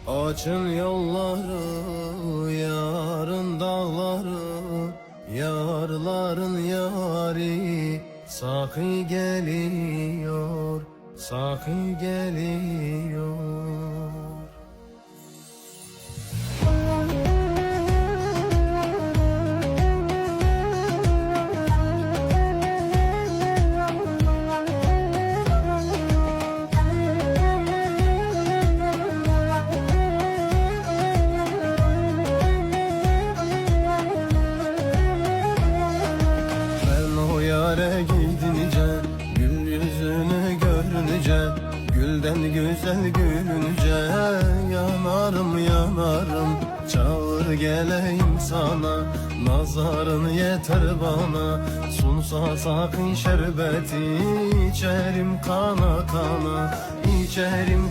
Açın yolları, yarın dağları, yarların yari. Sakı geliyor, sakı geliyor. Yâre gidince, gül yüzünü görünce, gülden güzel gülünce, yanarım yanarım, çağır geleyim sana, nazarın yeter bana, sunsa sakın şerbeti, içerim kana kana, içerim.